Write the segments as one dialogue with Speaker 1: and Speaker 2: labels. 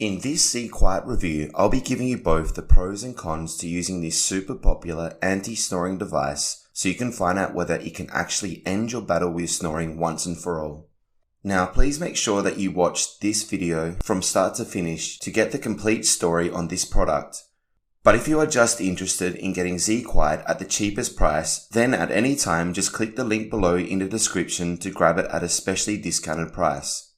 Speaker 1: In this zQuiet review, I'll be giving you both the pros and cons to using this super popular anti-snoring device so you can find out whether it can actually end your battle with snoring once and for all. Now, please make sure that you watch this video from start to finish to get the complete story on this product. But if you are just interested in getting zQuiet at the cheapest price, then at any time just click the link below in the description to grab it at a specially discounted price.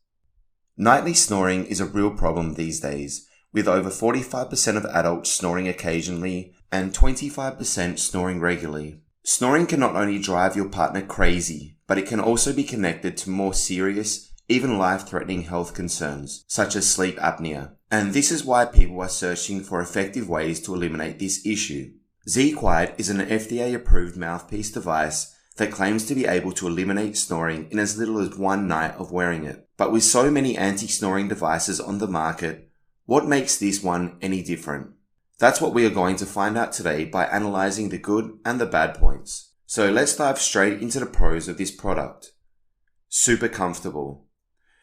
Speaker 1: Nightly snoring is a real problem these days, with over 45% of adults snoring occasionally and 25% snoring regularly. Snoring can not only drive your partner crazy, but it can also be connected to more serious, even life-threatening health concerns, such as sleep apnea. And this is why people are searching for effective ways to eliminate this issue. zQuiet is an FDA-approved mouthpiece device that claims to be able to eliminate snoring in as little as one night of wearing it. But with so many anti-snoring devices on the market, what makes this one any different? That's what we are going to find out today by analyzing the good and the bad points. So let's dive straight into the pros of this product. Super comfortable.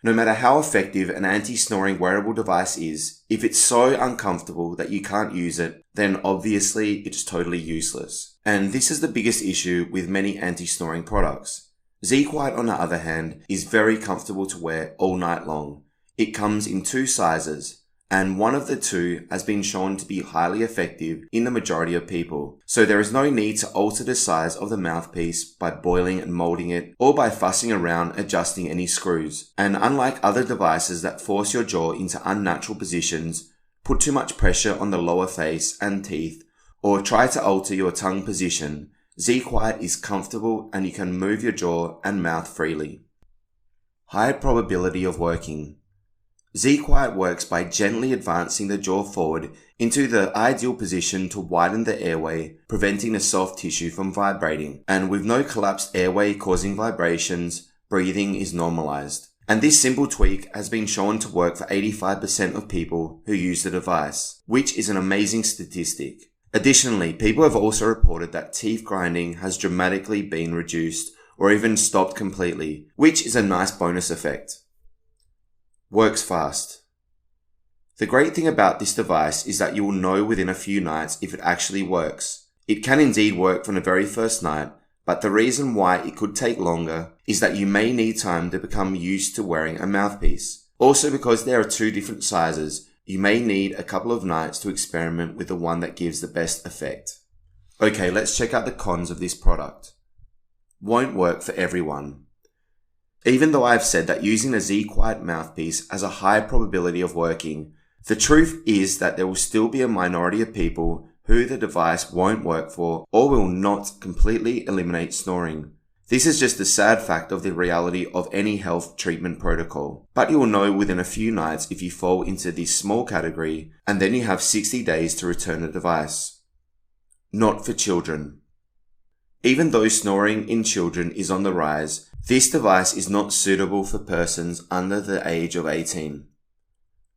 Speaker 1: No matter how effective an anti-snoring wearable device is, if it's so uncomfortable that you can't use it, then obviously it's totally useless. And this is the biggest issue with many anti-snoring products. zQuiet, on the other hand, is very comfortable to wear all night long. It comes in two sizes, and one of the two has been shown to be highly effective in the majority of people. So there is no need to alter the size of the mouthpiece by boiling and molding it or by fussing around adjusting any screws. And unlike other devices that force your jaw into unnatural positions, put too much pressure on the lower face and teeth, or try to alter your tongue position, zQuiet is comfortable and you can move your jaw and mouth freely. High probability of working. zQuiet works by gently advancing the jaw forward into the ideal position to widen the airway, preventing the soft tissue from vibrating. And with no collapsed airway causing vibrations, breathing is normalized. And this simple tweak has been shown to work for 85% of people who use the device, which is an amazing statistic. Additionally, people have also reported that teeth grinding has dramatically been reduced or even stopped completely, which is a nice bonus effect. Works fast. The great thing about this device is that you will know within a few nights if it actually works. It can indeed work from the very first night, but the reason why it could take longer is that you may need time to become used to wearing a mouthpiece. Also, because there are two different sizes, you may need a couple of nights to experiment with the one that gives the best effect. Okay, let's check out the cons of this product. Won't work for everyone. Even though I've said that using a zQuiet mouthpiece has a high probability of working, the truth is that there will still be a minority of people who the device won't work for or will not completely eliminate snoring. This is just the sad fact of the reality of any health treatment protocol. But you will know within a few nights if you fall into this small category, and then you have 60 days to return the device. Not for children. Even though snoring in children is on the rise, this device is not suitable for persons under the age of 18.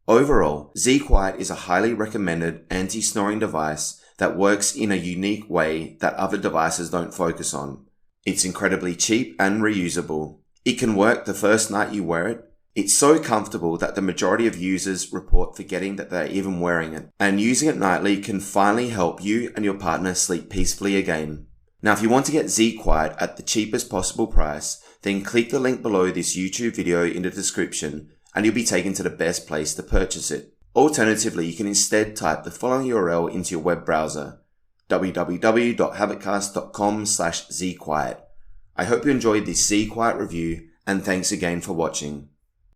Speaker 1: Overall, zQuiet is a highly recommended anti-snoring device that works in a unique way that other devices don't focus on. It's incredibly cheap and reusable. It can work the first night you wear it. It's so comfortable that the majority of users report forgetting that they're even wearing it. And using it nightly can finally help you and your partner sleep peacefully again. Now, if you want to get zQuiet at the cheapest possible price, then click the link below this YouTube video in the description and you'll be taken to the best place to purchase it. Alternatively, you can instead type the following URL into your web browser: www.habitcast.com/zQuiet. I hope you enjoyed this zQuiet review and thanks again for watching.